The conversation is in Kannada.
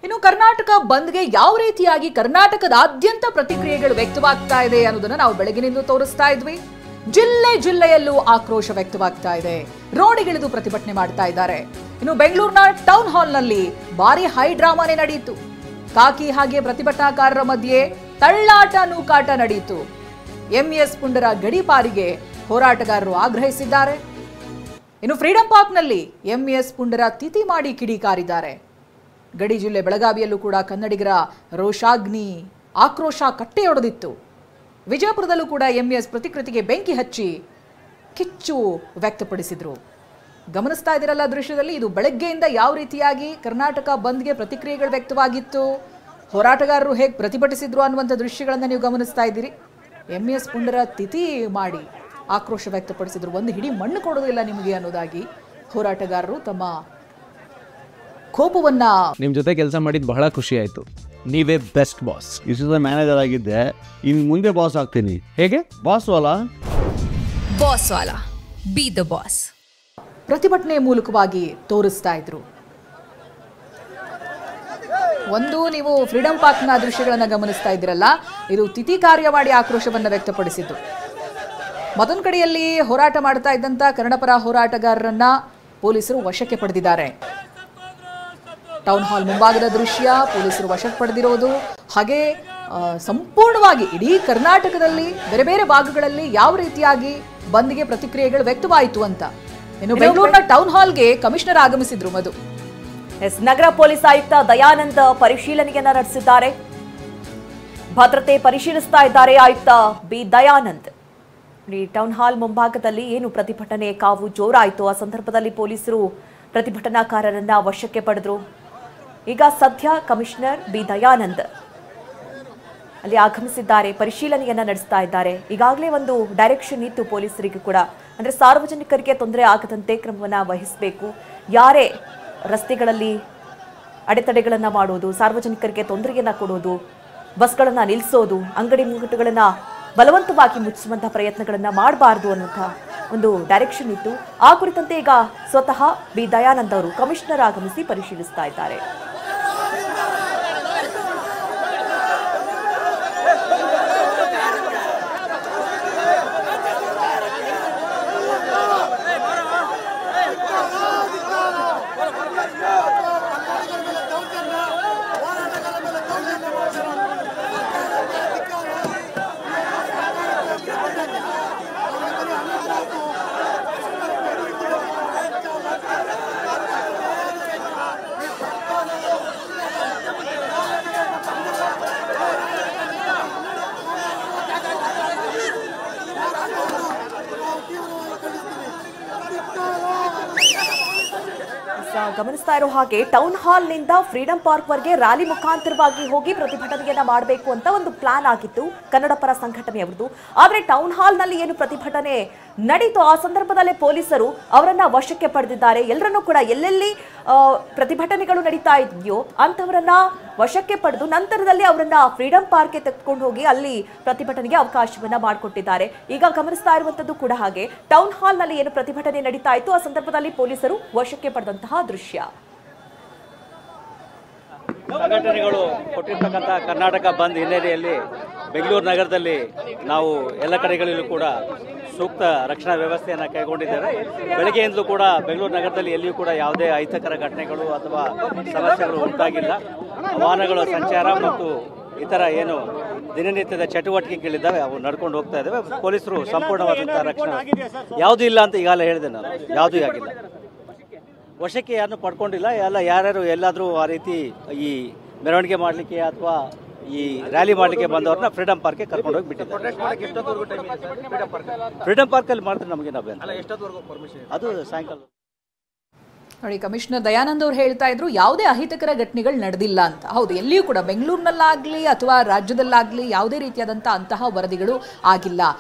ಇನ್ನು ಕರ್ನಾಟಕ ಬಂದ್ಗೆ ಯಾವ ರೀತಿಯಾಗಿ ಕರ್ನಾಟಕದಾದ್ಯಂತ ಪ್ರತಿಕ್ರಿಯೆಗಳು ವ್ಯಕ್ತವಾಗ್ತಾ ಇದೆ ಅನ್ನೋದನ್ನ ನಾವು ಬೆಳಗಿನಿಂದ ತೋರಿಸ್ತಾ ಇದ್ವಿ. ಜಿಲ್ಲೆಯಲ್ಲೂ ಆಕ್ರೋಶ ವ್ಯಕ್ತವಾಗ್ತಾ ಇದೆ. ರೋಡಿಗಿಳಿದು ಪ್ರತಿಭಟನೆ ಮಾಡ್ತಾ ಇದ್ದಾರೆ. ಇನ್ನು ಬೆಂಗಳೂರಿನ ಟೌನ್ ಹಾಲ್ನಲ್ಲಿ ಭಾರಿ ಹೈ ಡ್ರಾಮಾನೇ ನಡೆಯಿತು. ಕಾಕಿ ಹಾಗೆ ಪ್ರತಿಭಟನಾಕಾರರ ಮಧ್ಯೆ ತಳ್ಳಾಟ ನೂಕಾಟ ನಡೆಯಿತು. ಎಂಇಎಸ್ ಪುಂಡರ ಗಡೀಪಾರಿಗೆ ಹೋರಾಟಗಾರರು ಆಗ್ರಹಿಸಿದ್ದಾರೆ. ಇನ್ನು ಫ್ರೀಡಂ ಪಾರ್ಕ್ನಲ್ಲಿ ಎಂಇಎಸ್ ಪುಂಡರ ತಿಥಿ ಮಾಡಿ ಕಿಡಿಕಾರಿದ್ದಾರೆ. ಗಡಿ ಜಿಲ್ಲೆ ಬೆಳಗಾವಿಯಲ್ಲೂ ಕೂಡ ಕನ್ನಡಿಗರ ರೋಷಾಗ್ನಿ ಆಕ್ರೋಶ ಕಟ್ಟೆಯೊಡೆದಿತ್ತು. ವಿಜಯಪುರದಲ್ಲೂ ಕೂಡ ಎಂಇಎಸ್ ಪ್ರತಿಕೃತಿಗೆ ಬೆಂಕಿ ಹಚ್ಚಿ ಕಿಚ್ಚು ವ್ಯಕ್ತಪಡಿಸಿದ್ರು. ಗಮನಿಸ್ತಾ ಇದ್ದೀರಲ್ಲ ದೃಶ್ಯದಲ್ಲಿ, ಇದು ಬೆಳಗ್ಗೆಯಿಂದ ಯಾವ ರೀತಿಯಾಗಿ ಕರ್ನಾಟಕ ಬಂದ್ಗೆ ಪ್ರತಿಕ್ರಿಯೆಗಳು ವ್ಯಕ್ತವಾಗಿತ್ತು, ಹೋರಾಟಗಾರರು ಹೇಗೆ ಪ್ರತಿಭಟಿಸಿದ್ರು ಅನ್ನುವಂಥ ದೃಶ್ಯಗಳನ್ನು ನೀವು ಗಮನಿಸ್ತಾ ಇದ್ದೀರಿ. ಎಂಇಎಸ್ ಪುಂಡರ ತಿಥಿ ಮಾಡಿ ಆಕ್ರೋಶ ವ್ಯಕ್ತಪಡಿಸಿದ್ರು. ಒಂದು ಹಿಡಿ ಮಣ್ಣು ಕೊಡೋದಿಲ್ಲ ನಿಮಗೆ ಅನ್ನೋದಾಗಿ ಹೋರಾಟಗಾರರು ತಮ್ಮ ಕೋಪವನ್ನ. ನಿಮ್ಮ ಜೊತೆ ಕೆಲಸ ಮಾಡಿದ್ದು ಬಹಳ ಖುಷಿ ಆಯ್ತು. ನೀವೇ ಬೆಸ್ಟ್ ಬಾಸ್. ಇಷ್ಟದ ಮ್ಯಾನೇಜರ್ ಆಗಿದ್ದೆ, ಇನ್ನು ಮುಂದೆ ಬಾಸ್ ಆಗ್ತೀನಿ. ಹೇಗೆ boss Vala B the boss ಪ್ರತಿಭಟನೆ ಮೂಲಕವಾಗಿ ತೋರಿಸ್ತಾ ಇದ್ರು. ಒಂದು ನೀವು ಫ್ರೀಡಂ ಪಾರ್ಕ್ನ ದೃಶ್ಯಗಳನ್ನು ಗಮನಿಸ್ತಾ ಇದ್ದೀರಲ್ಲ, ಇದು ತಿಥಿ ಕಾರ್ಯವಾಡಿ ಆಕ್ರೋಶವನ್ನು ವ್ಯಕ್ತಪಡಿಸಿದ್ದು. ಮತ್ತೊಂದು ಕಡೆಯಲ್ಲಿ ಹೋರಾಟ ಮಾಡ್ತಾ ಇದ್ದಂತ ಕನ್ನಡಪರ ಹೋರಾಟಗಾರರನ್ನ ಪೊಲೀಸರು ವಶಕ್ಕೆ ಪಡೆದಿದ್ದಾರೆ. ಟೌನ್ ಹಾಲ್ ಮುಂಭಾಗದ ದೃಶ್ಯ ಪೊಲೀಸರು ವಶಕ್ಕೆ ಪಡೆದಿರೋದು, ಹಾಗೆ ಸಂಪೂರ್ಣವಾಗಿ ಇಡೀ ಕರ್ನಾಟಕದಲ್ಲಿ ಬೇರೆ ಬೇರೆ ಭಾಗಗಳಲ್ಲಿ ಯಾವ ರೀತಿಯಾಗಿ ಬಂದ್ಗೆ ಪ್ರತಿಕ್ರಿಯೆಗಳು ವ್ಯಕ್ತವಾಯಿತು ಅಂತ. ಇನ್ನು ಬೆಂಗಳೂರಿನ ಟೌನ್ ಹಾಲ್ಗೆ ಕಮಿಷನರ್ ಆಗಮಿಸಿದ್ರು ಮಧು. ನಗರ ಪೊಲೀಸ್ ಆಯುಕ್ತ ದಯಾನಂದ್ ಪರಿಶೀಲನೆಯನ್ನ ನಡೆಸಿದ್ದಾರೆ. ಭದ್ರತೆ ಪರಿಶೀಲಿಸ್ತಾ ಇದ್ದಾರೆ ಆಯುಕ್ತ ಬಿ ದಯಾನಂದ್. ಟೌನ್ ಹಾಲ್ ಮುಂಭಾಗದಲ್ಲಿ ಏನು ಪ್ರತಿಭಟನೆ ಕಾವು ಜೋರಾಯಿತು, ಆ ಸಂದರ್ಭದಲ್ಲಿ ಪೊಲೀಸರು ಪ್ರತಿಭಟನಾಕಾರರನ್ನ ವಶಕ್ಕೆ ಪಡೆದ್ರು. ಈಗ ಸದ್ಯ ಕಮಿಷನರ್ ಬಿ ದಯಾನಂದ್ ಅಲ್ಲಿ ಆಗಮಿಸಿದ್ದಾರೆ, ಪರಿಶೀಲನೆಯನ್ನ ನಡೆಸ್ತಾ ಇದ್ದಾರೆ. ಈಗಾಗಲೇ ಒಂದು ಡೈರೆಕ್ಷನ್ ಇತ್ತು ಪೊಲೀಸರಿಗೆ ಕೂಡ, ಅಂದ್ರೆ ಸಾರ್ವಜನಿಕರಿಗೆ ತೊಂದರೆ ಆಗದಂತೆ ಕ್ರಮವನ್ನ ವಹಿಸಬೇಕು. ಯಾರೇ ರಸ್ತೆಗಳಲ್ಲಿ ಅಡೆತಡೆಗಳನ್ನ ಮಾಡೋದು, ಸಾರ್ವಜನಿಕರಿಗೆ ತೊಂದರೆಯನ್ನ ಕೊಡೋದು, ಬಸ್ಗಳನ್ನ ನಿಲ್ಲಿಸೋದು, ಅಂಗಡಿ ಮುಂಗಟ್ಟುಗಳನ್ನ ಬಲವಂತವಾಗಿ ಮುಚ್ಚಿಸುವಂತಹ ಪ್ರಯತ್ನಗಳನ್ನ ಮಾಡಬಾರದು ಅನ್ನುವಂಥ ಒಂದು ಡೈರೆಕ್ಷನ್ ಇತ್ತು. ಆ ಕುರಿತಂತೆ ಈಗ ಸ್ವತಃ ಬಿ ದಯಾನಂದ್ ಅವರು ಕಮಿಷನರ್ ಆಗಮಿಸಿ ಪರಿಶೀಲಿಸ್ತಾ ಇದ್ದಾರೆ. ಗಮನಿಸ್ತಾ ಇರೋ ಹಾಗೆ ಟೌನ್ ಹಾಲ್ ನಿಂದ ಫ್ರೀಡಂ ಪಾರ್ಕ್ ವರೆಗೆ ರ್ಯಾಲಿ ಮುಖಾಂತರವಾಗಿ ಹೋಗಿ ಪ್ರತಿಭಟನೆಯನ್ನ ಮಾಡಬೇಕು ಅಂತ ಒಂದು ಪ್ಲಾನ್ ಆಗಿತ್ತು ಕನ್ನಡ ಪರ ಸಂಘಟನೆಯವರದು. ಆದ್ರೆ ಟೌನ್ ಹಾಲ್ ನಲ್ಲಿ ಏನು ಪ್ರತಿಭಟನೆ ನಡೀತು, ಆ ಸಂದರ್ಭದಲ್ಲೇ ಪೊಲೀಸರು ಅವರನ್ನ ವಶಕ್ಕೆ ಪಡೆದಿದ್ದಾರೆ. ಎಲ್ಲರನ್ನೂ ಕೂಡ ಎಲ್ಲೆಲ್ಲಿ ಪ್ರತಿಭಟನೆಗಳು ನಡೀತಾ ಇದೆಯೋ ಅಂತವರನ್ನ ವಶಕ್ಕೆ ಪಡೆದು ನಂತರದಲ್ಲಿ ಅವರನ್ನ ಫ್ರೀಡಂ ಪಾರ್ಕ್ಗೆ ತೆಗೆದುಕೊಂಡು ಹೋಗಿ ಅಲ್ಲಿ ಪ್ರತಿಭಟನೆಗೆ ಅವಕಾಶವನ್ನ ಮಾಡಿಕೊಟ್ಟಿದ್ದಾರೆ. ಈಗ ಗಮನಿಸ್ತಾ ಇರುವಂತದ್ದು ಕೂಡ ಹಾಗೆ ಟೌನ್ ಹಾಲ್ ನಲ್ಲಿ ಏನು ಪ್ರತಿಭಟನೆ ನಡೀತಾ ಇತ್ತು, ಆ ಸಂದರ್ಭದಲ್ಲಿ ಪೊಲೀಸರು ವಶಕ್ಕೆ ಪಡೆದಂತಹ ದೃಶ್ಯ. ಸಂಘಟನೆಗಳು ಕೊಟ್ಟಿರ್ತಕ್ಕಂಥ ಕರ್ನಾಟಕ ಬಂದ್ ಹಿನ್ನೆಲೆಯಲ್ಲಿ ಬೆಂಗಳೂರು ನಗರದಲ್ಲಿ ನಾವು ಎಲ್ಲ ಕಡೆಗಳಲ್ಲೂ ಕೂಡ ಸೂಕ್ತ ರಕ್ಷಣಾ ವ್ಯವಸ್ಥೆಯನ್ನು ಕೈಗೊಂಡಿದ್ದೇವೆ. ಬೆಳಗ್ಗೆಯಿಂದಲೂ ಕೂಡ ಬೆಂಗಳೂರು ನಗರದಲ್ಲಿ ಎಲ್ಲಿಯೂ ಕೂಡ ಯಾವುದೇ ಅಹಿತಕರ ಘಟನೆಗಳು ಅಥವಾ ಸಮಸ್ಯೆಗಳು ಉಂಟಾಗಿಲ್ಲ. ವಾಹನಗಳ ಸಂಚಾರ ಮತ್ತು ಇತರ ಏನು ದಿನನಿತ್ಯದ ಚಟುವಟಿಕೆಗಳಿದ್ದಾವೆ ಅವು ನಡ್ಕೊಂಡು ಹೋಗ್ತಾ ಇದ್ದಾವೆ. ಪೊಲೀಸರು ಸಂಪೂರ್ಣವಾದಂತಹ ರಕ್ಷಣಾ ಯಾವುದೂ ಇಲ್ಲ ಅಂತ ಈಗಾಗಲೇ ಹೇಳಿದೆ ನಾನು, ಯಾವುದೂ ಆಗಿಲ್ಲ. ವಶಕ್ಕೆ ಯಾರನ್ನು ಪಡ್ಕೊಂಡಿಲ್ಲ. ಯಾರ್ಯಾರು ಎಲ್ಲಾದರೂ ಆ ರೀತಿ ಈ ಮೆರವಣಿಗೆ ಮಾಡಲಿಕ್ಕೆ ಅಥವಾ ಈ ರ್ಯಾಲಿ ಮಾಡಲಿಕ್ಕೆ ಬಂದವ್ರನ್ನ ಫ್ರೀಡಂ ಪಾರ್ಕ್ಗೆ ಕರ್ಕೊಂಡು ಹೋಗಿ ಬಿಟ್ಟಿದ್ದಾರೆ. ಫ್ರೀಡಂ ಪಾರ್ಕಲ್ಲಿ ಮಾಡಿದ್ರೆ ನಮಗೇನು ಅಭ್ಯಂತರ, ಅದು ಸಾಯಂಕಾಲ. ನೋಡಿ, ಕಮಿಷನರ್ ದಯಾನಂದ್ ಅವರು ಹೇಳ್ತಾ ಇದ್ರು ಯಾವುದೇ ಅಹಿತಕರ ಘಟನೆಗಳು ನಡೆದಿಲ್ಲ ಅಂತ. ಹೌದು, ಎಲ್ಲಿಯೂ ಕೂಡ ಬೆಂಗಳೂರಿನಲ್ಲಾಗ್ಲಿ ಅಥವಾ ರಾಜ್ಯದಲ್ಲಾಗ್ಲಿ ಯಾವುದೇ ರೀತಿಯಾದಂತಹ ಅಂತಹ ವರದಿಗಳು ಆಗಿಲ್ಲ.